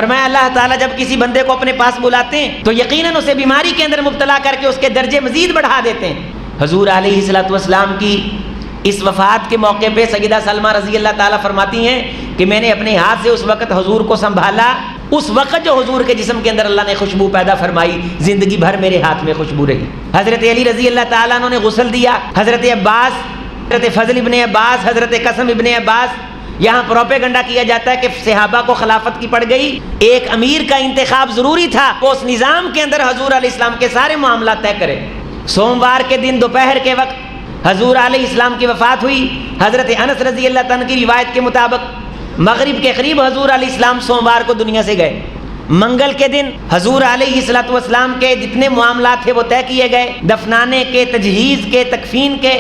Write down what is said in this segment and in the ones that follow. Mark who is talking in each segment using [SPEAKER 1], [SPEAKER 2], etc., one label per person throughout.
[SPEAKER 1] فرمایا اللہ تعالیٰ جب کسی بندے کو اپنے پاس بلاتے ہیں تو یقیناً اسے بیماری کے اندر مبتلا کر کے اس کے درجے مزید بڑھا دیتے ہیں۔ حضور علیہ الصلوۃ والسلام کی اس وفات کے موقع پہ سیدہ سلمہ رضی اللہ تعالیٰ فرماتی ہیں کہ میں نے اپنے ہاتھ سے اس وقت حضور کو سنبھالا، اس وقت جو حضور کے جسم کے اندر اللہ نے خوشبو پیدا فرمائی، زندگی بھر میرے ہاتھ میں خوشبو رہی۔ حضرت علی رضی اللہ تعالیٰ عنہ نے غسل دیا، حضرت عباس، حضرت فضل ابن عباس، حضرت قاسم ابن عباس، یہاں پروپیگنڈا کیا جاتا ہے کہ صحابہ کو خلافت کی پڑ گئی، ایک امیر کا انتخاب ضروری تھا، وہ اس نظام کے اندر حضور علیہ السلام کے سارے معاملات طے کرے۔ سوموار کے دن دوپہر کے وقت حضور علیہ السلام کی وفات ہوئی۔ حضرت انس رضی اللہ عنہ کی روایت کے مطابق مغرب کے قریب حضور علیہ السلام سوموار کو دنیا سے گئے۔ منگل کے دن حضور علیہ الصلوۃ والسلام کے جتنے معاملات تھے وہ طے کیے گئے، دفنانے کے، تجہیز کے، تکفین کے۔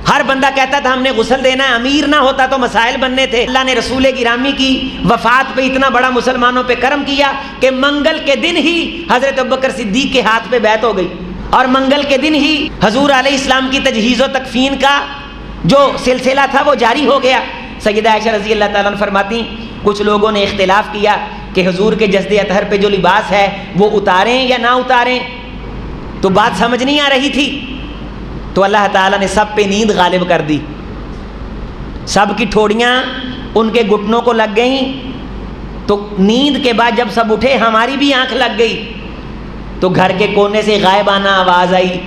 [SPEAKER 1] ہر بندہ کہتا تھا ہم نے غسل دینا ہے، امیر نہ ہوتا تو مسائل بننے تھے۔ اللہ نے رسول گرامی کی وفات پہ اتنا بڑا مسلمانوں پہ کرم کیا کہ منگل کے دن ہی حضرت ابوبکر صدیق کے ہاتھ پہ بیعت ہو گئی، اور منگل کے دن ہی حضور علیہ السلام کی تجہیز و تکفین کا جو سلسلہ تھا وہ جاری ہو گیا۔ سیدہ عائشہ رضی اللہ تعالیٰ عنہ فرماتی کچھ لوگوں نے اختلاف کیا کہ حضور کے جسد اطہر پہ جو لباس ہے وہ اتاریں یا نہ اتاریں، تو بات سمجھ نہیں آ رہی تھی، تو اللہ تعالیٰ نے سب پہ نیند غالب کر دی، سب کی ٹھوڑیاں ان کے گھٹنوں کو لگ گئیں، تو نیند کے بعد جب سب اٹھے ہماری بھی آنکھ لگ گئی، تو گھر کے کونے سے غائبانہ آواز آئی۔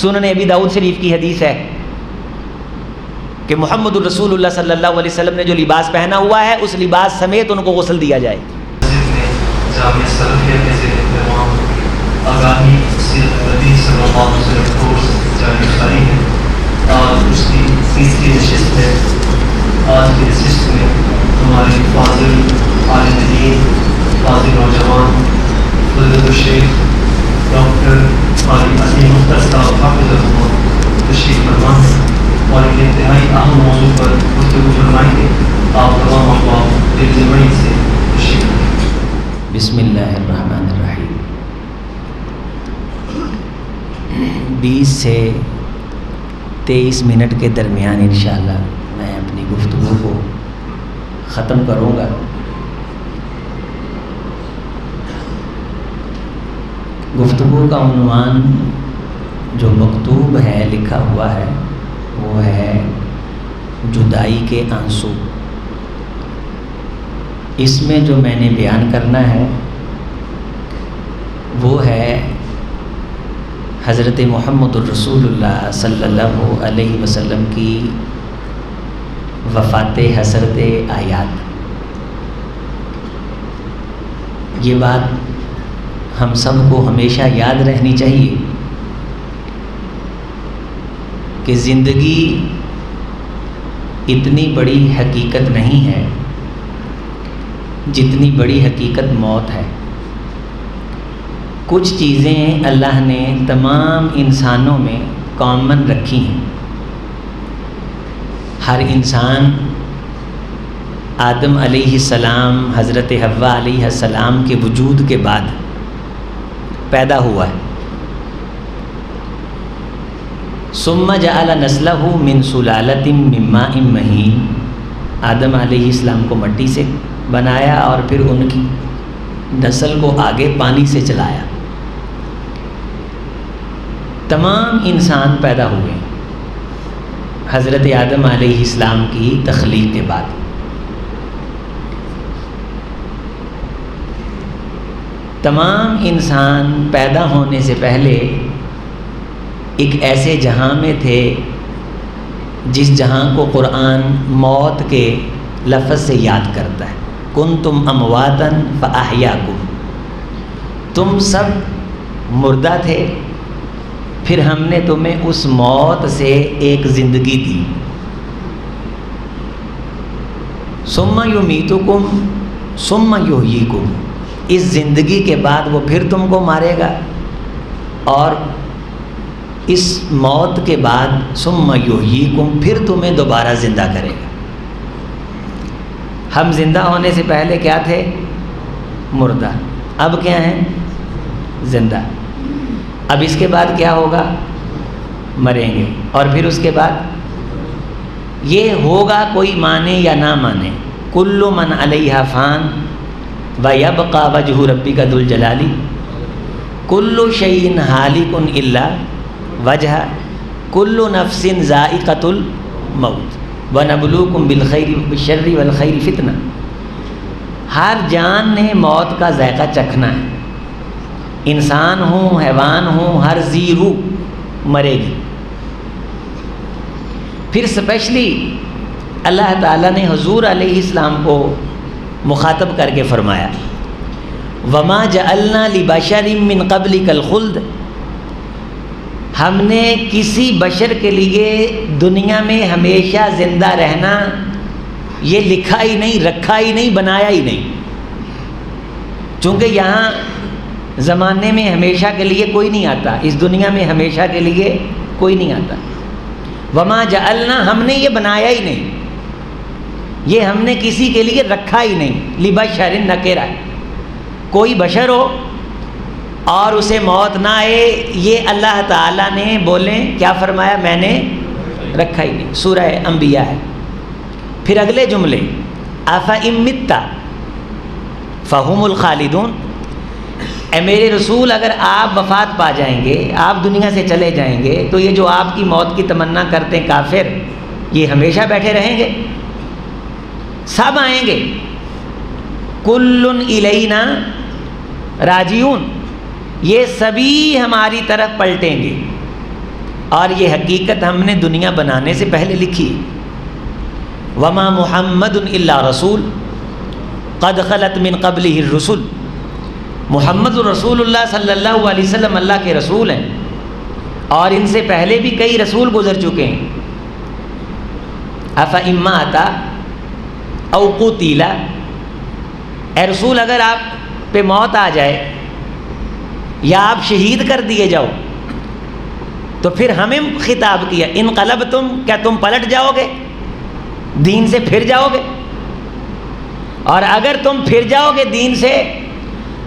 [SPEAKER 1] سنن ابی داؤد شریف کی حدیث ہے کہ محمد الرسول اللہ صلی اللہ علیہ وسلم نے جو لباس پہنا ہوا ہے اس لباس سمیت ان کو غسل دیا جائے۔
[SPEAKER 2] جامعہ سلفیہ کے زیر اہتمام آگاہی سیرت نبی صلی اللہ علیہ وسلم کورس جاری کاری ہے۔ آج اس کی تیسری نشست ہے۔ آج کی نشست میں ہمارے فاضل عالم دین، فاضل نوجوان فضیلت الشیخ ڈاکٹر قاری عظیم مختار صاحب حافظ اللہ تشریف فرما ہے اور ایک انتہائی اہم موضوع پر گفتگو فرمائیں گے۔ آپ تمام احباب دل جمعی سے تشریف فرمائیں۔
[SPEAKER 1] بسم اللہ الرحمن الرحیم۔ 20 سے 23 منٹ کے درمیان انشاءاللہ میں اپنی گفتگو کو ختم کروں گا۔ گفتگو کا عنوان جو مکتوب ہے، لکھا ہوا ہے، وہ ہے جدائی کے آنسو۔ اس میں جو میں نے بیان کرنا ہے وہ ہے حضرت محمد الرسول اللہ صلی اللہ علیہ وسلم کی وفات حسرت آیات۔ یہ بات ہم سب کو ہمیشہ یاد رہنی چاہیے کہ زندگی اتنی بڑی حقیقت نہیں ہے جتنی بڑی حقیقت موت ہے۔ کچھ چیزیں اللہ نے تمام انسانوں میں کامن رکھی ہیں۔ ہر انسان آدم علیہ السلام، حضرت حوا علیہ السلام کے وجود کے بعد پیدا ہوا ہے۔ ثم جعل نسلہ من سلالۃ من ماء مہین، آدم علیہ السلام کو مٹی سے بنایا اور پھر ان کی نسل کو آگے پانی سے چلایا۔ تمام انسان پیدا ہوئے حضرت آدم علیہ السلام کی تخلیق کے بعد۔ تمام انسان پیدا ہونے سے پہلے ایک ایسے جہاں میں تھے جس جہاں کو قرآن موت کے لفظ سے یاد کرتا ہے۔ کنتم امواتا فاحیاکم، تم سب مردہ تھے، پھر ہم نے تمہیں اس موت سے ایک زندگی دی۔ ثم یمیتکم ثم یحییکم، اس زندگی کے بعد وہ پھر تم کو مارے گا، اور اس موت کے بعد ثم یحییکم، پھر تمہیں دوبارہ زندہ کرے گا۔ ہم زندہ ہونے سے پہلے کیا تھے؟ مردہ، اب کیا ہیں؟ زندہ۔ اب اس کے بعد کیا ہوگا؟ مریں گے، اور پھر اس کے بعد یہ ہوگا، کوئی مانے یا نہ مانے۔ کل من علیہا فان وَيَبْقَى وَجْهُ رَبِّكَ ذُو الْجَلَالِ كُلُّ شَيْءٍ هَالِكٌ إِلَّا وَجْهَهُ كُلُّ نَفْسٍ ذَائِقَةُ الْمَوْتِ وَنَبْلُوكُمْ بِالْخَيْرِ وَالشَّرِّ وَالْخَيْرِ فِتْنَةً. ہر جان نے موت کا ذائقہ چکھنا ہے. انسان ہوں، حیوان ہوں، ہر ذی روح مرے گی. پھر اسپیشلی اللہ تعالیٰ نے حضور علیہ السلام کو مخاطب کر کے فرمایا وَمَا جَعَلْنَا لِبَشَرٍ مِّن قَبْلِكَ الْخُلْدَ. ہم نے کسی بشر کے لیے دنیا میں ہمیشہ زندہ رہنا یہ لکھا ہی نہیں، رکھا ہی نہیں، بنایا ہی نہیں. چونکہ یہاں زمانے میں ہمیشہ کے لیے کوئی نہیں آتا، اس دنیا میں ہمیشہ کے لیے کوئی نہیں آتا. وما جعلنا، ہم نے یہ بنایا ہی نہیں، یہ ہم نے کسی کے لیے رکھا ہی نہیں. لبشر نکرہ، کوئی بشر ہو اور اسے موت نہ آئے، یہ اللہ تعالیٰ نے بولیں کیا فرمایا؟ میں نے رکھا ہی نہیں. سورہ انبیاء ہے. پھر اگلے جملے أَفَإِن مِتَّ فَهُمُ الْخَالِدُونَ. اے میرے رسول، اگر آپ وفات پا جائیں گے، آپ دنیا سے چلے جائیں گے، تو یہ جو آپ کی موت کی تمنا کرتے ہیں کافر، یہ ہمیشہ بیٹھے رہیں گے؟ سب آئیں گے. کُلٌّ إِلَيْنَا راجعون، یہ سبھی ہماری طرف پلٹیں گے. اور یہ حقیقت ہم نے دنیا بنانے سے پہلے لکھی. وَمَا مُحَمَّدٌ إِلَّا رَسُولٌ قَدْ خَلَتْ مِن قَبْلِهِ الرُّسُلُ. محمد رسول اللہ صلی اللہ علیہ وسلم اللہ کے رسول ہیں، اور ان سے پہلے بھی کئی رسول گزر چکے ہیں. أَفَإِن مَاتَ أَوْ قُتِلَ، اے رسول اگر آپ پہ موت آ جائے یا آپ شہید کر دیے جاؤ، تو پھر ہمیں خطاب کیا انقلبتم، کیا تم پلٹ جاؤ گے، دین سے پھر جاؤ گے؟ اور اگر تم پھر جاؤ گے دین سے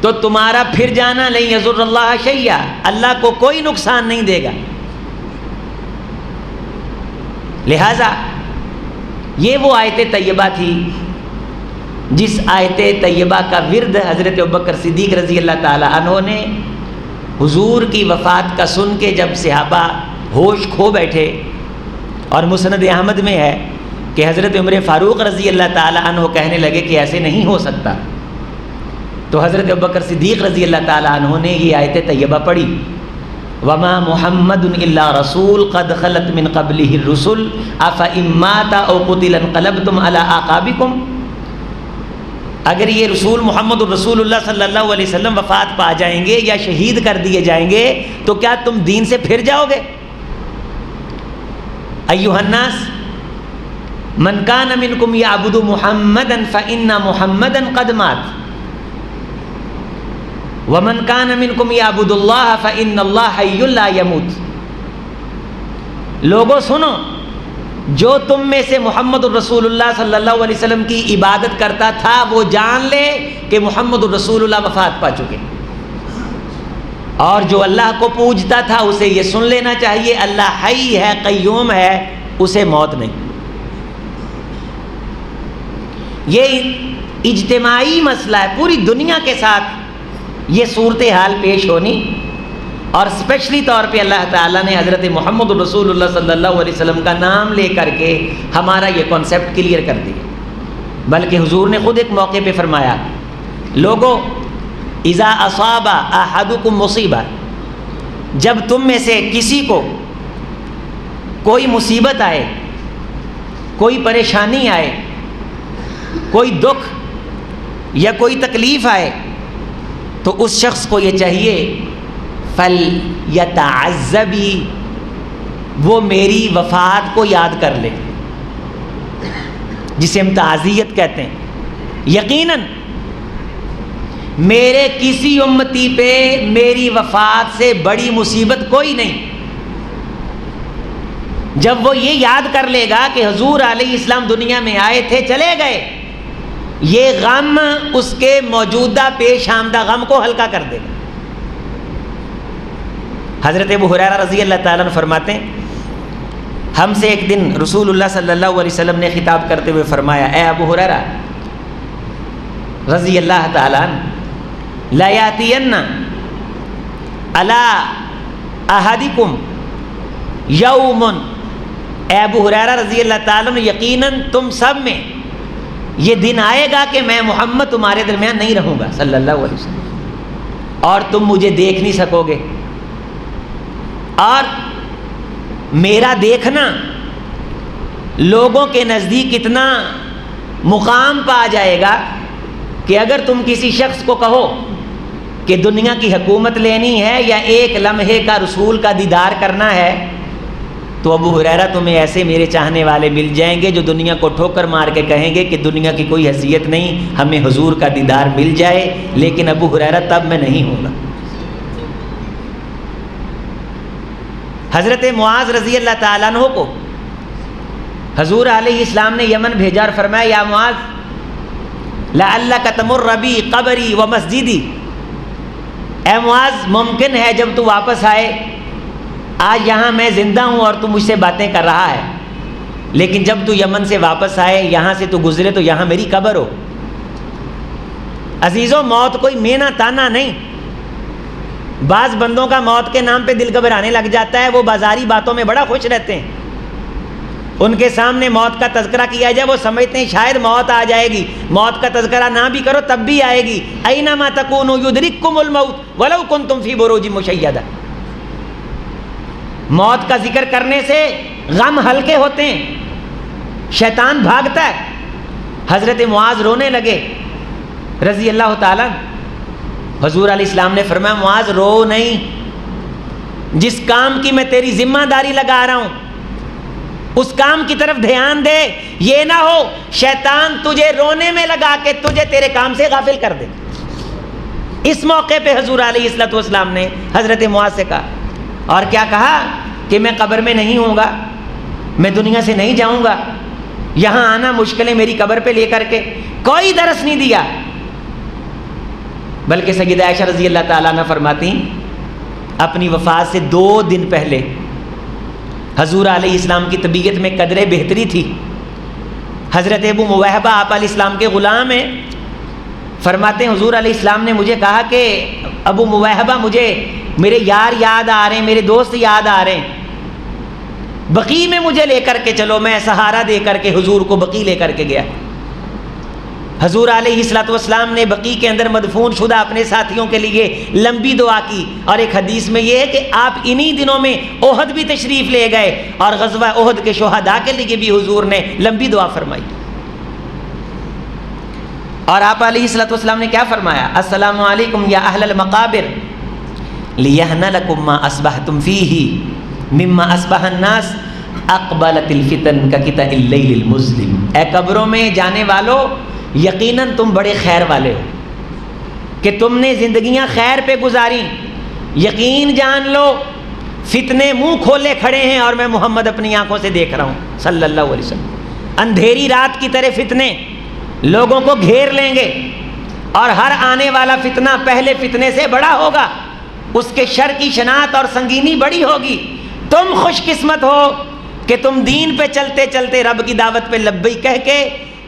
[SPEAKER 1] تو تمہارا پھر جانا لن یضر اللہ شیئا، اللہ کو کوئی نقصان نہیں دے گا. لہذا یہ وہ آیت طیبہ تھی جس آیت طیبہ کا ورد حضرت ابوبکر صدیق رضی اللہ تعالی عنہ نے حضور کی وفات کا سن کے جب صحابہ ہوش کھو بیٹھے، اور مسند احمد میں ہے کہ حضرت عمر فاروق رضی اللہ تعالی عنہ کہنے لگے کہ ایسے نہیں ہو سکتا، تو حضرت ابوبکر صدیق رضی اللہ تعالی عنہ نے یہ آیت طیبہ پڑھی وَمَا مُحَمَّدٌ إِلَّا رَسُولٌ قَدْ خَلَتْ مِن قَبْلِهِ الرُّسُلُ أَفَإِن مَاتَ أَوْ قُتِلَ انقلبتم عَلَىٰ أَعْقَابِكُمْ. اگر یہ رسول محمد الرسول اللہ صلی اللہ علیہ وسلم وفات پا جائیں گے یا شہید کر دیے جائیں گے تو کیا تم دین سے پھر جاؤ گے؟ ایھا الناس من کان منکم یعبد محمدا فإن محمدا قد مات ومن کان منکم یعبد اللہ فإن اللہ حی لا یموت. لوگوں سنو، جو تم میں سے محمد الرسول اللہ صلی اللہ علیہ وسلم کی عبادت کرتا تھا وہ جان لے کہ محمد الرسول اللہ وفات پا چکے، اور جو اللہ کو پوجتا تھا اسے یہ سن لینا چاہیے اللہ حی ہے، قیوم ہے، اسے موت نہیں. یہ اجتماعی مسئلہ ہے، پوری دنیا کے ساتھ یہ صورتحال پیش ہونی، اور اسپیشلی طور پہ اللہ تعالیٰ نے حضرت محمد رسول اللہ صلی اللہ علیہ وسلم کا نام لے کر کے ہمارا یہ کانسیپٹ کلیئر کر دیا. بلکہ حضور نے خود ایک موقع پہ فرمایا لوگوں اذا اصاب احدکم مصیبہ، جب تم میں سے کسی کو کوئی مصیبت آئے، کوئی پریشانی آئے، کوئی دکھ یا کوئی تکلیف آئے، تو اس شخص کو یہ چاہیے فَلْيَتَعَزَّبِ، وہ میری وفات کو یاد کر لے، جسے ہم تعزیت کہتے ہیں. یقیناً میرے کسی امتی پہ میری وفات سے بڑی مصیبت کوئی نہیں. جب وہ یہ یاد کر لے گا کہ حضور علیہ السلام دنیا میں آئے تھے، چلے گئے، یہ غم اس کے موجودہ پیش آمدہ غم کو ہلکا کر دے گا. حضرت ابو ہریرہ رضی اللہ تعالیٰ عنہ فرماتے ہیں ہم سے ایک دن رسول اللہ صلی اللہ علیہ وسلم نے خطاب کرتے ہوئے فرمایا اے ابو ہریرہ، رضی اللہ تعالیٰ عنہ لَيَأْتِيَنَّ عَلَىٰ أَحَدِكُمْ يَوْمٌ، اے ابو ہریرہ رضی اللہ تعالیٰ عنہ یقیناً تم سب میں یہ دن آئے گا کہ میں محمد تمہارے درمیان نہیں رہوں گا صلی اللہ علیہ وسلم، اور تم مجھے دیکھ نہیں سکو گے، اور میرا دیکھنا لوگوں کے نزدیک اتنا مقام پا جائے گا کہ اگر تم کسی شخص کو کہو کہ دنیا کی حکومت لینی ہے یا ایک لمحے کا رسول کا دیدار کرنا ہے، تو ابو ہریرہ تمہیں ایسے میرے چاہنے والے مل جائیں گے جو دنیا کو ٹھوکر مار کے کہیں گے کہ دنیا کی کوئی حیثیت نہیں، ہمیں حضور کا دیدار مل جائے، لیکن ابو ہریرہ تب میں نہیں ہوں گا۔ حضرت معاذ رضی اللہ تعالیٰ عنہ کو حضور علیہ السلام نے یمن بھیجا اور فرمایا یا معاذ لعلک تمر بی قبری و مسجدی، اے معاذ ممکن ہے جب تو واپس آئے، آج یہاں میں زندہ ہوں اور تو مجھ سے باتیں کر رہا ہے، لیکن جب تو یمن سے واپس آئے، یہاں سے تو گزرے تو یہاں میری قبر ہو۔ عزیزوں، موت کوئی مینا تانا نہیں۔ بعض بندوں کا موت کے نام پہ دل گھبرانے لگ جاتا ہے، وہ بازاری باتوں میں بڑا خوش رہتے ہیں، ان کے سامنے موت کا تذکرہ کیا جائے وہ سمجھتے ہیں شاید موت آ جائے گی، موت کا تذکرہ نہ بھی کرو تب بھی آئے گی، اینما تکونوا یدرککم الموت ولو کنتم فی بروج مشیدہ۔ موت کا ذکر کرنے سے غم ہلکے ہوتے ہیں، شیطان بھاگتا ہے۔ حضرت معاذ رونے لگے رضی اللہ تعالیٰ۔ حضور علیہ السلام نے فرمایا معاذ رو نہیں، جس کام کی میں تیری ذمہ داری لگا رہا ہوں اس کام کی طرف دھیان دے، یہ نہ ہو شیطان تجھے رونے میں لگا کے تجھے تیرے کام سے غافل کر دے۔ اس موقع پہ حضور علیہ السلام نے حضرت معاذ سے کہا، اور کیا کہا کہ میں قبر میں نہیں ہوں گا، میں دنیا سے نہیں جاؤں گا، یہاں آنا مشکلیں میری قبر پہ لے کر کے، کوئی درس نہیں دیا۔ بلکہ سیدہ عائشہ رضی اللہ تعالیٰ عنہ فرماتی اپنی وفات سے 2 دن پہلے حضور علیہ السلام کی طبیعت میں قدر بہتری تھی۔ حضرت ابو موہبہ آپ علیہ السلام کے غلام ہیں، فرماتے ہیں حضور علیہ السلام نے مجھے کہا کہ ابو موہبہ مجھے میرے یار یاد آ رہے ہیں، میرے دوست یاد آ رہے ہیں، بقیع میں مجھے لے کر کے چلو۔ میں سہارا دے کر کے حضور کو بقیع لے کر کے گیا۔ حضور علیہ السلام نے بقیع کے اندر مدفون شدہ اپنے ساتھیوں کے لیے لمبی دعا کی، اور ایک حدیث میں یہ ہے کہ آپ انہی دنوں میں احد بھی تشریف لے گئے اور غزوہ احد کے شہداء کے لیے بھی حضور نے لمبی دعا فرمائی۔ اور آپ علیہ السلام نے کیا فرمایا؟ السلام علیکم یا اہل المقابر لیہن لکم ما اصبحتم فیہ مما اصبح الناس اقبلت الفتن کقطع اللیل المظلم، اے قبروں میں جانے والو یقیناً تم بڑے خیر والے ہو کہ تم نے زندگیاں خیر پہ گزاری، یقین جان لو فتنے منہ کھولے کھڑے ہیں اور میں محمد اپنی آنکھوں سے دیکھ رہا ہوں صلی اللہ علیہ وسلم۔ اندھیری رات کی طرح فتنے لوگوں کو گھیر لیں گے، اور ہر آنے والا فتنہ پہلے فتنے سے بڑا ہوگا، اس کے شر کی شناخت اور سنگینی بڑی ہوگی۔ تم خوش قسمت ہو کہ تم دین پہ چلتے چلتے رب کی دعوت پہ لبیک کہہ کے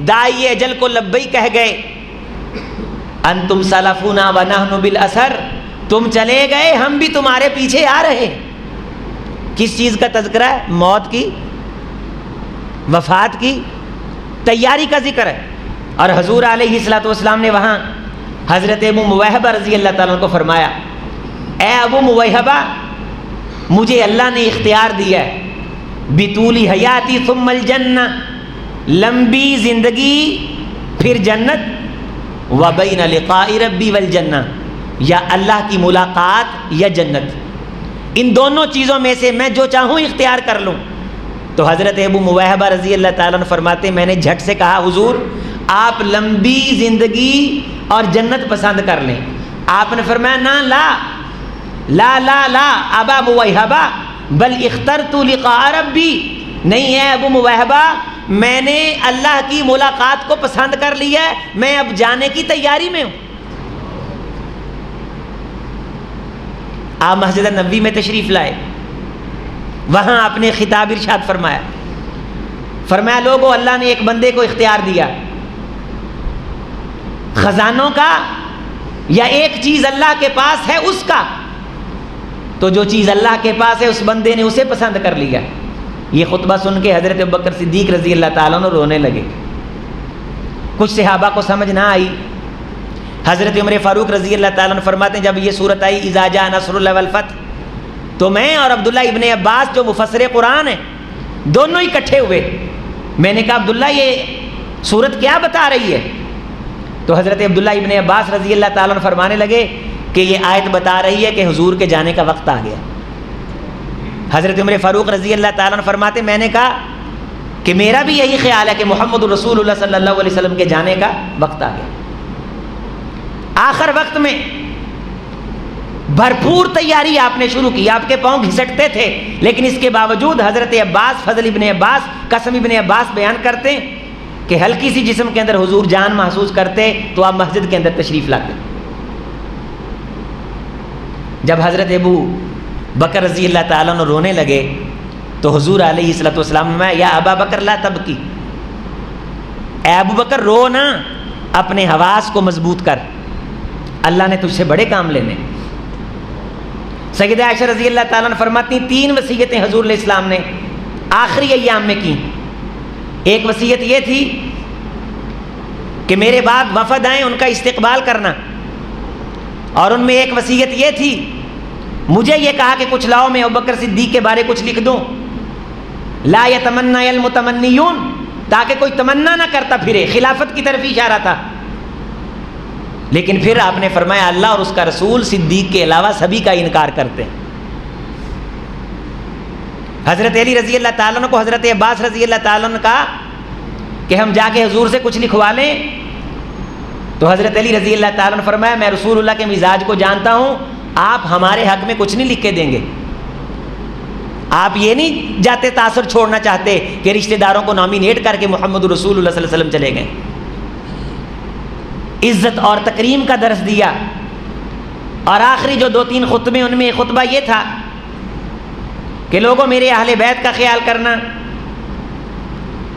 [SPEAKER 1] داعی اجل کو لبیک کہہ گئے۔ انتم سلفونا ونحن بالاثر، تم چلے گئے ہم بھی تمہارے پیچھے آ رہے۔ کس چیز کا تذکرہ ہے؟ موت کی، وفات کی تیاری کا ذکر ہے۔ اور حضور علیہ السلام نے وہاں حضرت ابو موہبہ رضی اللہ تعالیٰ عنہ کو فرمایا اے ابو موہبہ مجھے اللہ نے اختیار دیا ہے، بطول حیاتی ثم الجنہ، لمبی زندگی پھر جنت، وبین لقاء ربی والجنہ، یا اللہ کی ملاقات یا جنت، ان دونوں چیزوں میں سے میں جو چاہوں اختیار کر لوں۔ تو حضرت ابو موہبہ رضی اللہ تعالیٰ عنہ فرماتے میں نے جھٹ سے کہا حضور آپ لمبی زندگی اور جنت پسند کر لیں۔ آپ نے فرمایا نا لا لا لا لا ابا موہبہ بل اخترت لقاء ربی، نہیں ہے ابو موہبہ میں نے اللہ کی ملاقات کو پسند کر لیا ہے، میں اب جانے کی تیاری میں ہوں۔ آپ مسجد نبوی میں تشریف لائے، وہاں آپ نے خطاب ارشاد فرمایا لوگوں اللہ نے ایک بندے کو اختیار دیا، خزانوں کا یا ایک چیز اللہ کے پاس ہے اس کا؟ تو جو چیز اللہ کے پاس ہے اس بندے نے اسے پسند کر لیا۔ یہ خطبہ سن کے حضرت ابوبکر صدیق رضی اللہ تعالیٰ عنہ رونے لگے۔ کچھ صحابہ کو سمجھ نہ آئی۔ حضرت عمر فاروق رضی اللہ تعالیٰ عنہ فرماتے ہیں جب یہ صورت آئی اذا جاء نصر اللہ والفتح، تو میں اور عبداللہ ابن عباس جو مفسر قرآن ہیں دونوں اکٹھے ہوئے۔ میں نے کہا عبداللہ یہ صورت کیا بتا رہی ہے؟ تو حضرت عبداللہ ابن عباس رضی اللہ تعالیٰ عنہ فرمانے لگے کہ یہ آیت بتا رہی ہے کہ حضور کے جانے کا وقت آ گیا۔ حضرت عمر فاروق رضی اللہ تعالیٰ عنہ فرماتے میں نے کہا کہ میرا بھی یہی خیال ہے کہ محمد رسول اللہ صلی اللہ علیہ وسلم کے جانے کا وقت آ گیا۔ آخر وقت میں بھرپور تیاری آپ نے شروع کی، آپ کے پاؤں گھسٹتے تھے، لیکن اس کے باوجود حضرت عباس، فضل ابن عباس، قاسم ابن عباس بیان کرتے ہیں کہ ہلکی سی جسم کے اندر حضور جان محسوس کرتے تو آپ مسجد کے اندر تشریف لاتے۔ جب حضرت ابو بکر رضی اللہ تعالیٰ عنہ رونے لگے تو حضور علیہ الصلوۃ والسلام میں یا ابا بکر لا تبکی، اے ابو بکر رو نا، اپنے حواس کو مضبوط کر، اللہ نے تجھ سے بڑے کام لینے۔ سیدہ عائشہ رضی اللہ تعالیٰ عنہ فرماتی 3 وصیتیں حضور علیہ السلام نے آخری ایام میں کی۔ ایک وصیت یہ تھی کہ میرے بعد وفد آئیں ان کا استقبال کرنا، اور ان میں ایک وصیت یہ تھی مجھے یہ کہا کہ کچھ لاؤ میں ابوبکر صدیق کے بارے کچھ لکھ دوں، لا یتمنی المتمنیون، تاکہ کوئی تمنا نہ کرتا پھرے، خلافت کی طرف اشارہ تھا۔ لیکن پھر آپ نے فرمایا اللہ اور اس کا رسول صدیق کے علاوہ سبھی کا انکار کرتے ہیں۔ حضرت علی رضی اللہ تعالیٰ عنہ کو حضرت عباس رضی اللہ تعالیٰ عنہ کہا کہ ہم جا کے حضور سے کچھ لکھوا لیں، تو حضرت علی رضی اللہ تعالیٰ عنہ فرمایا میں رسول اللہ کے مزاج کو جانتا ہوں، آپ ہمارے حق میں کچھ نہیں لکھ کے دیں گے۔ آپ یہ نہیں جاتے تاثر چھوڑنا چاہتے کہ رشتہ داروں کو نامینیٹ کر کے محمد رسول اللہ صلی اللہ علیہ وسلم چلے گئے۔ عزت اور تکریم کا درس دیا، اور آخری جو 2-3 خطبے ان میں خطبہ یہ تھا کہ لوگوں میرے اہل بیت کا خیال کرنا،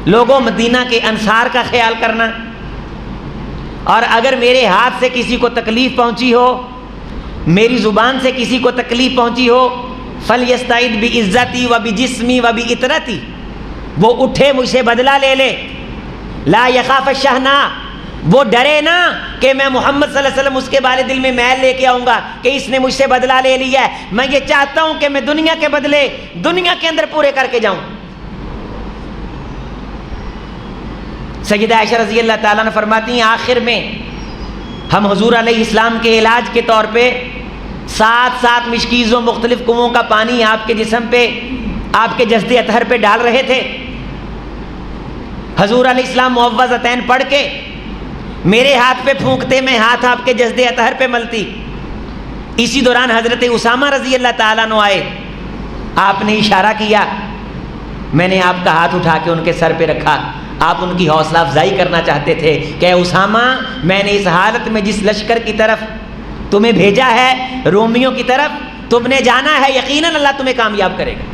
[SPEAKER 1] لوگوں مدینہ کے انصار کا خیال کرنا، اور اگر میرے ہاتھ سے کسی کو تکلیف پہنچی ہو، میری زبان سے کسی کو تکلیف پہنچی ہو، فَلْيَسْتَعِدْ بِعِزَّتِي وَبِجِسْمِي وَبِإِطْرَتِي، وہ اٹھے مجھ سے بدلہ لے لے، لا يَخَافَ الشَّحْنَا، وہ ڈرے نا کہ میں محمد صلی اللہ علیہ وسلم اس کے بارے دل میں میل لے کے آؤں گا کہ اس نے مجھ سے بدلہ لے لیا ہے۔ میں یہ چاہتا ہوں کہ میں دنیا کے بدلے دنیا کے اندر پورے کر کے جاؤں۔ سیدہ عائشہ رضی اللہ تعالیٰ عنہ فرماتی ہیں آخر میں ہم حضور علیہ السلام کے علاج کے طور پہ 7 مشکیزوں مختلف کنووں کا پانی آپ کے جسم پہ، آپ کے جسد اطہر پہ ڈال رہے تھے۔ حضور علیہ السلام معوذتین پڑھ کے میرے ہاتھ پہ پھونکتے، میں ہاتھ آپ کے جسد اطہر پہ ملتی۔ اسی دوران حضرت اسامہ رضی اللہ تعالیٰ عنہ آئے، آپ نے اشارہ کیا، میں نے آپ کا ہاتھ اٹھا کے ان کے سر پہ رکھا۔ آپ ان کی حوصلہ افزائی کرنا چاہتے تھے کہ اسامہ میں نے اس حالت میں جس لشکر کی طرف تمہیں بھیجا ہے، رومیوں کی طرف تم نے جانا ہے، یقیناً اللہ تمہیں کامیاب کرے گا۔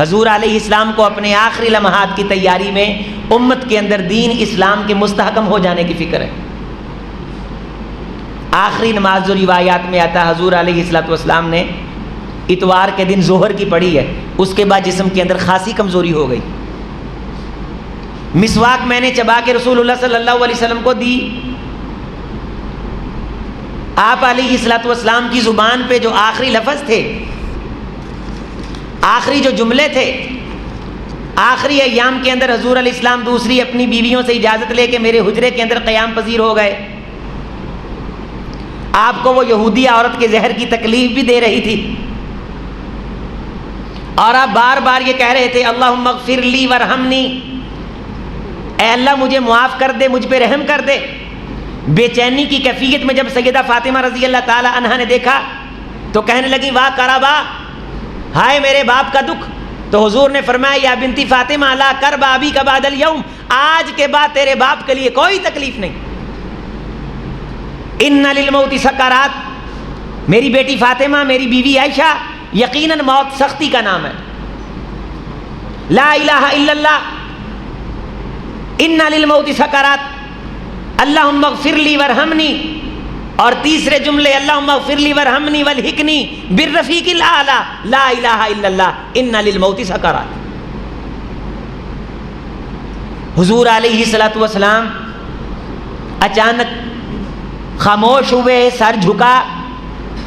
[SPEAKER 1] حضور علیہ السلام کو اپنے آخری لمحات کی تیاری میں امت کے اندر دین اسلام کے مستحکم ہو جانے کی فکر ہے۔ آخری نماز جو روایات میں آتا حضور علیہ الصلوۃ والسلام نے اتوار کے دن ظہر کی پڑھی ہے، اس کے بعد جسم کے اندر خاصی کمزوری ہو گئی۔ مسواک میں نے چبا کے رسول اللہ صلی اللہ علیہ وسلم کو دی۔ آپ علیہ الصلوۃ والسلام کی زبان پہ جو آخری لفظ تھے، آخری جو جملے تھے، آخری ایام کے اندر حضور علیہ السلام دوسری اپنی بیویوں سے اجازت لے کے میرے حجرے کے اندر قیام پذیر ہو گئے۔ آپ کو وہ یہودی عورت کے زہر کی تکلیف بھی دے رہی تھی، اور آپ بار بار یہ کہہ رہے تھے اللہم اغفر لی ورحمنی، اے اللہ مجھے معاف کر دے، مجھ پہ رحم کر دے۔ بے چینی کی کیفیت میں جب سیدہ فاطمہ رضی اللہ تعالی عنہا نے دیکھا تو کہنے لگی واہ کربا، ہائے میرے باپ کا دکھ۔ تو حضور نے فرمایا یا بنتی فاطمہ لا کرب ابی کا بعد الیوم، آج کے بعد تیرے باپ کے لیے کوئی تکلیف نہیں۔ ان للموت سکرات، میری بیٹی فاطمہ، میری بیوی عائشہ، یقیناً موت سختی کا نام ہے۔ لا الہ الا اللہ، ان للموت سکرات، اللہم اغفر لی ورحمنی، اور تیسرے جملے اللہم اغفر لی ورحمنی والحقنی بالرفیق الاعلی لا الہ الا اللہ ان للموت سکرات۔ حضور علیہ الصلوۃ والسلام اچانک خاموش ہوئے، سر جھکا،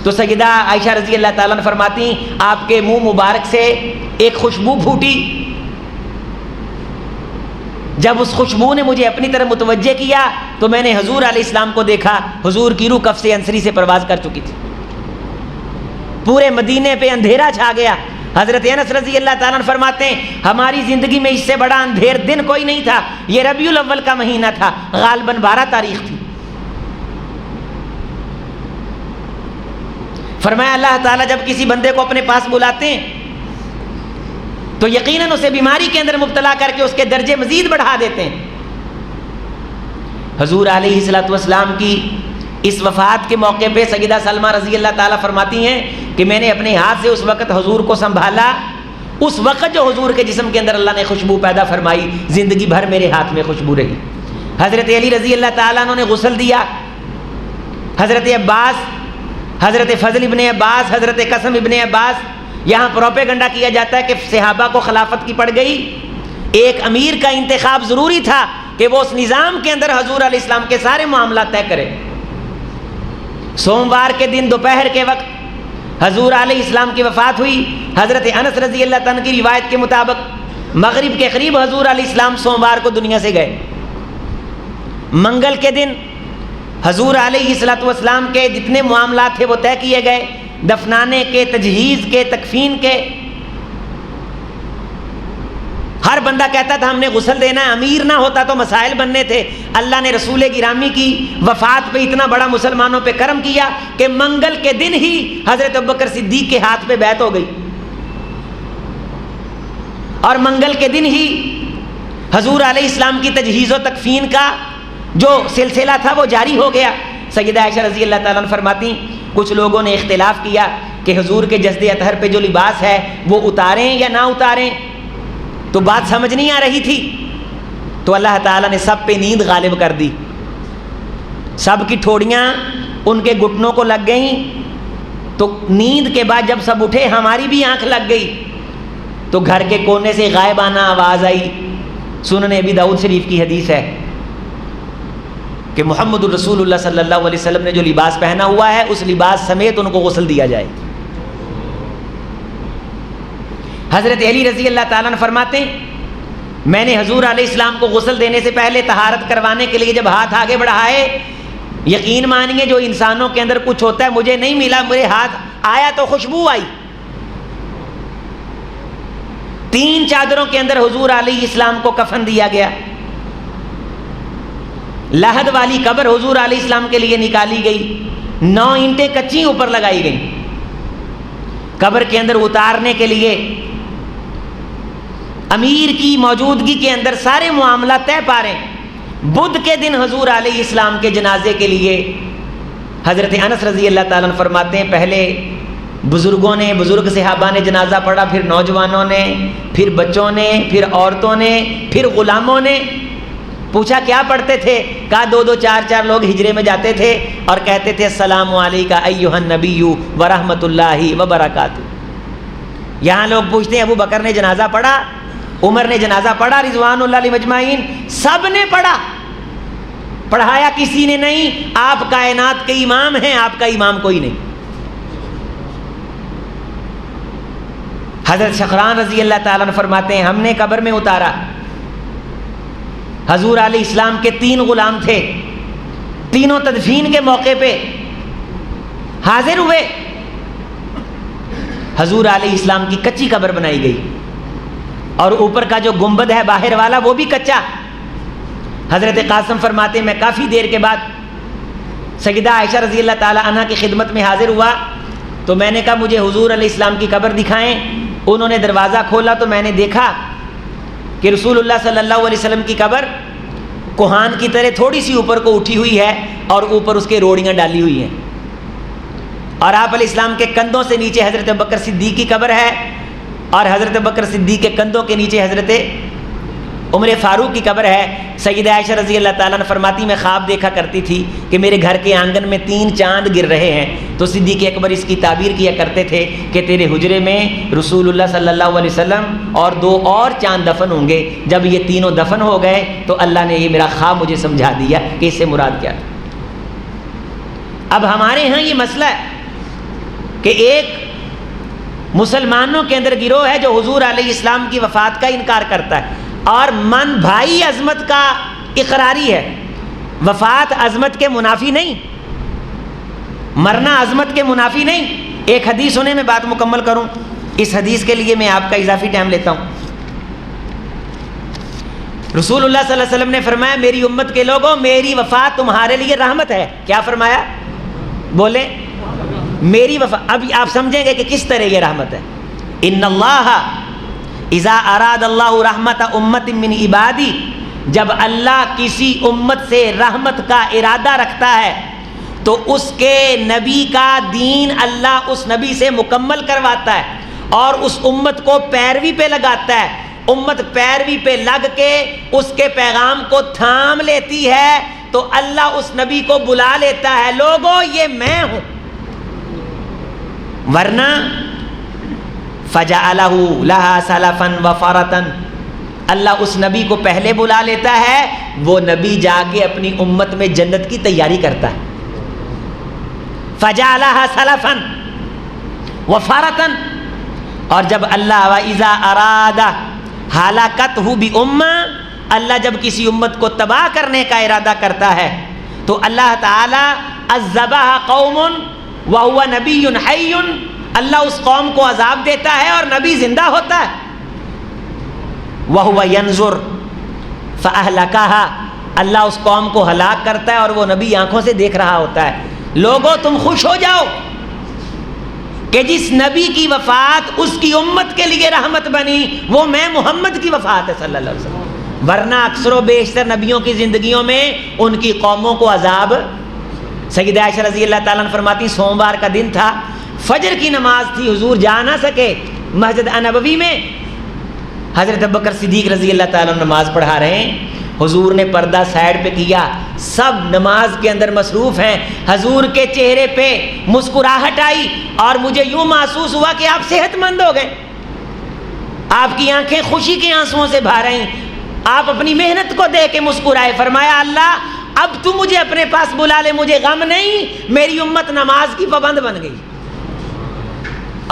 [SPEAKER 1] تو سیدہ عائشہ رضی اللہ تعالیٰ عنہ فرماتی آپ کے منہ مبارک سے ایک خوشبو پھوٹی۔ جب اس خوشبو نے مجھے اپنی طرف متوجہ کیا تو میں نے حضور علیہ السلام کو دیکھا، حضور کی روح کف سے انصری سے پرواز کر چکی تھی، پورے مدینے پہ اندھیرا چھا گیا۔ حضرت انس رضی اللہ تعالیٰ عنہ فرماتے ہیں ہماری زندگی میں اس سے بڑا اندھیر دن کوئی نہیں تھا۔ یہ ربیع الاول کا مہینہ تھا، غالباً 12 تاریخ تھی۔ فرمایا اللہ تعالیٰ جب کسی بندے کو اپنے پاس بلاتے ہیں تو یقیناً اسے بیماری کے اندر مبتلا کر کے اس کے درجے مزید بڑھا دیتے ہیں۔ حضور علیہ الصلوۃ والسلام کی اس وفات کے موقع پہ سیدہ سلمہ رضی اللہ تعالیٰ فرماتی ہیں کہ میں نے اپنے ہاتھ سے اس وقت حضور کو سنبھالا، اس وقت جو حضور کے جسم کے اندر اللہ نے خوشبو پیدا فرمائی زندگی بھر میرے ہاتھ میں خوشبو رہی۔ حضرت علی رضی اللہ تعالیٰ عنہ نے غسل دیا، حضرت عباس، حضرت فضل ابن عباس، حضرت قاسم ابن عباس، یہاں پروپیگنڈا کیا جاتا ہے کہ صحابہ کو خلافت کی پڑ گئی۔ ایک امیر کا انتخاب ضروری تھا کہ وہ اس نظام کے اندر حضور علیہ السلام کے سارے معاملات طے کرے۔ سوموار کے دن دوپہر کے وقت حضور علیہ السلام کی وفات ہوئی۔ حضرت انس رضی اللہ تعالیٰ کی روایت کے مطابق مغرب کے قریب حضور علیہ السلام سوموار کو دنیا سے گئے۔ منگل کے دن حضور علیہ الصلوۃ والسلام کے جتنے معاملات تھے وہ طے کیے گئے، دفنانے کے، تجہیز کے، تکفین کے۔ ہر بندہ کہتا تھا ہم نے غسل دینا ہے، امیر نہ ہوتا تو مسائل بننے تھے۔ اللہ نے رسول گرامی کی وفات پہ اتنا بڑا مسلمانوں پہ کرم کیا کہ منگل کے دن ہی حضرت ابوبکر صدیق کے ہاتھ پہ بیعت ہو گئی، اور منگل کے دن ہی حضور علیہ السلام کی تجہیز و تکفین کا جو سلسلہ تھا وہ جاری ہو گیا۔ سیدہ عائشہ رضی اللہ تعالیٰ عنہ فرماتی کچھ لوگوں نے اختلاف کیا کہ حضور کے جسد اطہر پہ جو لباس ہے وہ اتاریں یا نہ اتاریں، تو بات سمجھ نہیں آ رہی تھی، تو اللہ تعالیٰ نے سب پہ نیند غالب کر دی، سب کی ٹھوڑیاں ان کے گھٹنوں کو لگ گئیں، تو نیند کے بعد جب سب اٹھے ہماری بھی آنکھ لگ گئی، تو گھر کے کونے سے غائبانہ آواز آئی۔ سنن ابی داؤد شریف کی حدیث ہے کہ محمد الرسول اللہ صلی اللہ علیہ وسلم نے جو لباس پہنا ہوا ہے اس لباس سمیت ان کو غسل دیا جائے۔ حضرت علی رضی اللہ تعالیٰ عنہ فرماتے ہیں میں نے حضور علیہ السلام کو غسل دینے سے پہلے طہارت کروانے کے لیے جب ہاتھ آگے بڑھائے، یقین مانیے جو انسانوں کے اندر کچھ ہوتا ہے مجھے نہیں ملا، میرے ہاتھ آیا تو خوشبو آئی۔ 3 چادروں کے اندر حضور علیہ السلام کو کفن دیا گیا۔ لحد والی قبر حضور علیہ السلام کے لیے نکالی گئی، 9 اینٹیں کچی اوپر لگائی گئیں۔ قبر کے اندر اتارنے کے لیے امیر کی موجودگی کے اندر سارے معاملات طے پا رہے ہیں۔ بدھ کے دن حضور علیہ السلام کے جنازے کے لیے حضرت انس رضی اللہ تعالیٰ عنہ فرماتے ہیں پہلے بزرگوں نے، بزرگ صحابہ نے جنازہ پڑھا، پھر نوجوانوں نے، پھر بچوں نے، پھر عورتوں نے، پھر غلاموں نے۔ پوچھا کیا پڑھتے تھے؟ کہا 2-2 4-4 لوگ ہجرے میں جاتے تھے اور کہتے تھے السلام علیکہ ایھا النبی ورحمۃ اللہ وبرکاتہ۔ یہاں لوگ پوچھتے ہیں ابو بکر نے جنازہ پڑھا، عمر نے جنازہ پڑھا رضوان اللہ علیہ مجمعین، سب نے پڑھا، پڑھایا کسی نے نہیں۔ آپ کائنات کے امام ہیں، آپ کا امام کوئی نہیں۔ حضرت شخران رضی اللہ تعالیٰ عنہ فرماتے ہیں ہم نے قبر میں اتارا، حضور علیہ السلام کے 3 غلام تھے، تینوں تدفین کے موقع پہ حاضر ہوئے۔ حضور علیہ السلام کی کچی قبر بنائی گئی اور اوپر کا جو گنبد ہے باہر والا وہ بھی کچا۔ حضرت قاسم فرماتے ہیں میں کافی دیر کے بعد سیدہ عائشہ رضی اللہ تعالیٰ عنہ کی خدمت میں حاضر ہوا، تو میں نے کہا مجھے حضور علیہ السلام کی قبر دکھائیں۔ انہوں نے دروازہ کھولا تو میں نے دیکھا کہ رسول اللہ صلی اللہ علیہ وسلم کی قبر کوہان کی طرح تھوڑی سی اوپر کو اٹھی ہوئی ہے اور اوپر اس کے روڑیاں ڈالی ہوئی ہیں، اور آپ علیہ السلام کے کندھوں سے نیچے حضرت ابوبکر صدیق کی قبر ہے، اور حضرت ابوبکر صدیق کے کندھوں کے نیچے حضرت عمر فاروق کی قبر ہے، سیدہ عائشہ رضی اللہ تعالیٰ عنہ فرماتی میں خواب دیکھا کرتی تھی کہ میرے گھر کے آنگن میں 3 چاند گر رہے ہیں، تو صدیق اکبر اس کی تعبیر کیا کرتے تھے کہ تیرے حجرے میں رسول اللہ صلی اللہ علیہ وسلم اور 2 اور چاند دفن ہوں گے، جب یہ تینوں دفن ہو گئے تو اللہ نے یہ میرا خواب مجھے سمجھا دیا کہ اس سے مراد کیا تھا۔ اب ہمارے ہاں یہ مسئلہ ہے کہ ایک مسلمانوں کے اندر گروہ ہے جو حضور علیہ السلام کی وفات کا انکار کرتا ہے، اور من بھائی عظمت کا اقراری ہے۔ وفات عظمت کے منافی نہیں، مرنا عظمت کے منافی نہیں۔ ایک حدیث سنے میں بات مکمل کروں، اس حدیث کے لیے میں آپ کا اضافی ٹائم لیتا ہوں۔ رسول اللہ صلی اللہ علیہ وسلم نے فرمایا میری امت کے لوگوں، میری وفات تمہارے لیے رحمت ہے۔ کیا فرمایا؟ بولے میری وفات۔ اب آپ سمجھیں گے کہ کس طرح یہ رحمت ہے۔ ان اللہ اذا اراد اللہ رحمت امت من عبادی، جب اللہ کسی امت سے رحمت کا ارادہ رکھتا ہے تو اس کے نبی کا دین اللہ اس نبی سے مکمل کرواتا ہے اور اس امت کو پیروی پہ لگاتا ہے۔ امت پیروی پہ لگ کے اس کے پیغام کو تھام لیتی ہے تو اللہ اس نبی کو بلا لیتا ہے، لوگوں یہ میں ہوں۔ ورنہ فَجَعَلَهُ لَهَا سَلَفًا وَفَرَةً، اللہ اس نبی کو پہلے بلا لیتا ہے، وہ نبی جا کے اپنی امت میں جنت کی تیاری کرتا ہے۔ فَجَعَلَهَا سَلَفًا وَفَرَةً، اور جب اللہ وَإِذَا أَرَادَ هَلَكَتْهُ بِأُمَّةٍ، اللہ جب کسی امت کو تباہ کرنے کا ارادہ کرتا ہے تو اللہ تعالی عذبها قوم وَهُوَ نَبِيٌّ حَيٌّ، اللہ اس قوم کو عذاب دیتا ہے اور نبی زندہ ہوتا ہے۔ وَهُوَ يَنظُرُ فَأَهْلَكَهَا، اللہ اس قوم کو ہلاک کرتا ہے اور وہ نبی آنکھوں سے دیکھ رہا ہوتا ہے۔ لوگوں تم خوش ہو جاؤ کہ جس نبی کی وفات اس کی امت کے لیے رحمت بنی، وہ میں محمد کی وفات ہے صلی اللہ علیہ وسلم۔ ورنہ اکثر و بیشتر نبیوں کی زندگیوں میں ان کی قوموں کو عذاب۔ سیدہ عائشہ رضی اللہ تعالیٰ عنہ فرماتی سوموار کا دن تھا، فجر کی نماز تھی، حضور جا نہ سکے مسجد نبوی میں، حضرت ابوبکر صدیق رضی اللہ تعالیٰ عنہ نماز پڑھا رہے ہیں، حضور نے پردہ سائڈ پہ کیا، سب نماز کے اندر مصروف ہیں، حضور کے چہرے پہ مسکراہٹ آئی اور مجھے یوں محسوس ہوا کہ آپ صحت مند ہو گئے، آپ کی آنکھیں خوشی کے آنسوؤں سے بھر رہی، آپ اپنی محنت کو دیکھ کے مسکرائے۔ فرمایا اللہ اب تو مجھے اپنے پاس بلا لے، مجھے غم نہیں، میری امت نماز کی پابند بن گئی۔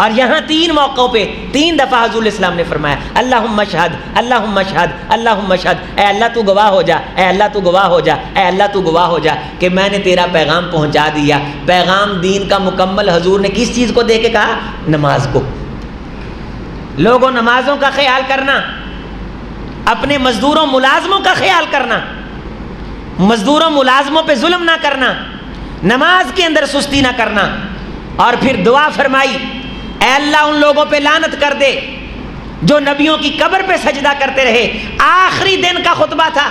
[SPEAKER 1] اور یہاں 3 موقعوں پہ 3 دفعہ حضور الاسلام نے فرمایا اللہم اشہد اللہم اشہد اللہم اشہد، اے اللہ تو گواہ ہو جا، اے اللہ تو گواہ ہو جا، اے اللہ تو گواہ ہو جا کہ میں نے تیرا پیغام پہنچا دیا۔ پیغام دین کا مکمل حضور نے کس چیز کو دے کے کہا؟ نماز کو۔ لوگوں نمازوں کا خیال کرنا، اپنے مزدوروں ملازموں کا خیال کرنا، مزدوروں ملازموں پہ ظلم نہ کرنا، نماز کے اندر سستی نہ کرنا، اور پھر دعا فرمائی اے اللہ ان لوگوں پہ لعنت کر دے جو نبیوں کی قبر پہ سجدہ کرتے رہے۔ آخری دن کا خطبہ تھا،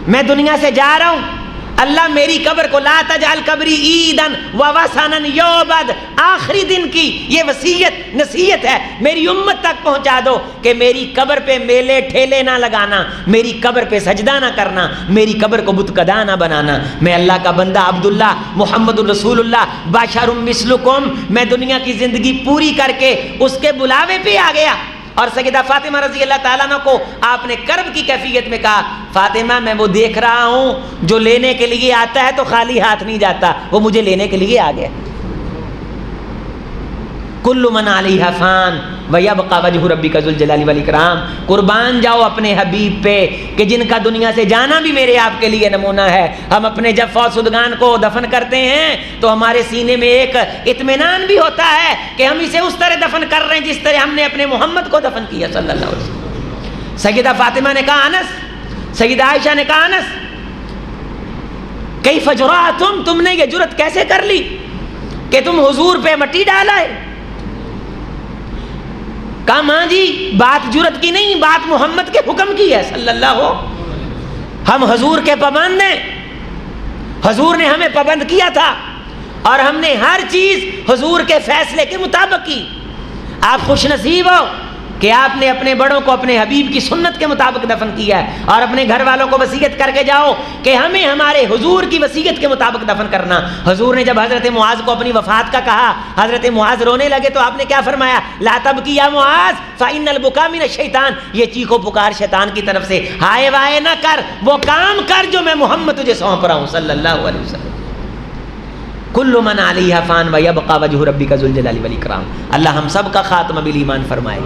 [SPEAKER 1] میں دنیا سے جا رہا ہوں، اللہ میری قبر کو لا تجعل قبری عیدن ووثنا یعبد، آخری دن کی یہ وصیت نصیحت ہے، میری امت تک پہنچا دو کہ میری قبر پہ میلے ٹھیلے نہ لگانا، میری قبر پہ سجدہ نہ کرنا، میری قبر کو بت کدا نہ بنانا۔ میں اللہ کا بندہ عبداللہ محمد الرسول اللہ بشر مثلکم، میں دنیا کی زندگی پوری کر کے اس کے بلاوے پہ آ گیا۔ اور سیدہ فاطمہ رضی اللہ تعالیٰ عنہ کو آپ نے کرب کی کیفیت میں کہا فاطمہ میں وہ دیکھ رہا ہوں جو لینے کے لیے آتا ہے تو خالی ہاتھ نہیں جاتا، وہ مجھے لینے کے لیے آ گیا۔ کل من علیہا فان ویبقى وجہ ربک ذو الجلال والاکرام، قربان جاؤ اپنے حبیب پہ کہ جن کا دنیا سے جانا بھی میرے آپ کے لیے نمونہ ہے۔ ہم اپنے جب فوت شدگان کو دفن کرتے ہیں تو ہمارے سینے میں ایک اطمینان بھی ہوتا ہے کہ ہم اسے اس طرح دفن کر رہے ہیں جس طرح ہم نے اپنے محمد کو دفن کیا صلی اللہ علیہ وسلم۔ سیدہ فاطمہ نے کہا انس، سیدہ عائشہ نے کہا انس کیف جرأتم، تم نے یہ جرأت کیسے کر لی کہ تم حضور پہ مٹی ڈالائے؟ کہا ماں جی بات جرأت کی نہیں، بات محمد کے حکم کی ہے صلی اللہ علیہ۔ ہم حضور کے پابند ہیں، حضور نے ہمیں پابند کیا تھا اور ہم نے ہر چیز حضور کے فیصلے کے مطابق کی۔ آپ خوش نصیب ہو کہ آپ نے اپنے بڑوں کو اپنے حبیب کی سنت کے مطابق دفن کیا ہے، اور اپنے گھر والوں کو وصیت کر کے جاؤ کہ ہمیں ہمارے حضور کی وصیت کے مطابق دفن کرنا۔ حضور نے جب حضرت معاذ کو اپنی وفات کا کہا، حضرت معاذ رونے لگے تو آپ نے کیا فرمایا؟ لا تبکی یا معاذ فإن البکا من الشیطان، یہ چیخو پکار شیطان کی طرف سے، ہائے وائے نہ کر، وہ کام کر جو میں محمد تجھے سونپ رہا ہوں صلی اللہ علیہ وسلم۔ کل من علیہ فان ویبقى وجہ ربک ذو الجلال والاکرام۔ اللہ ہم سب کا خاتمہ بالایمان فرمائے،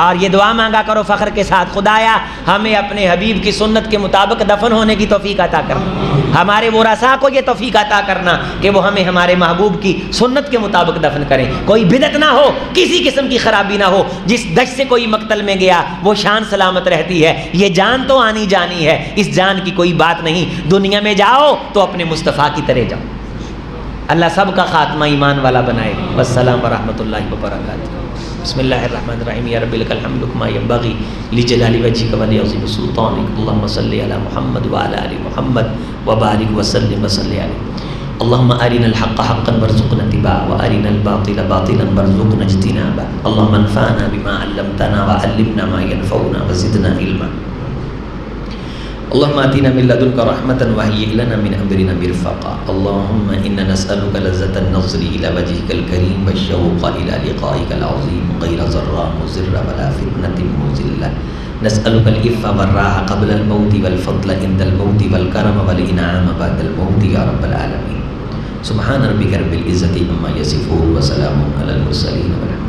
[SPEAKER 1] اور یہ دعا مانگا کرو فخر کے ساتھ، خدایا ہمیں اپنے حبیب کی سنت کے مطابق دفن ہونے کی توفیق عطا کرنا، ہمارے ورثاء کو یہ توفیق عطا کرنا کہ وہ ہمیں ہمارے محبوب کی سنت کے مطابق دفن کریں، کوئی بدعت نہ ہو، کسی قسم کی خرابی نہ ہو۔ جس دشت سے کوئی مقتل میں گیا وہ شان سلامت رہتی ہے، یہ جان تو آنی جانی ہے، اس جان کی کوئی بات نہیں۔ دنیا میں جاؤ تو اپنے مصطفیٰ کی طرح جاؤ۔ اللہ سب کا خاتمہ ایمان والا بنائے۔ والسلام ورحمۃ اللہ وبرکاتہ۔ بسم اللہ الرحمن الرحیم۔ یا رب لک الحمد کما ینبغی لجلال وجهک ولعظیم سلطانک، اللهم صل علی محمد وعلی آل محمد وبارک وسلم وصلی علیہ۔ اللهم ارنا الحق حقا وارزقنا اتباعه وارنا الباطل باطلا وارزقنا اجتنابه، اللهم انفعنا بما علمتنا وعلمنا ما ينفعنا وزدنا علما، اللهم آتنا من لدنك رحمة وهيئ لنا من أمرنا مرفقا، اللهم إنا نسألك لذة النظر إلى وجهك الكريم والشوق إلى لقائك العظيم غير ضراء مضر ولا فتنة مضلة، نسألك العفة والراحة قبل الموت والفضل عند الموت والكرم والإنعام بعد الموت يا رب العالمين۔ سبحان ربك رب العزة عما يصفون وسلام على المرسلين والحمد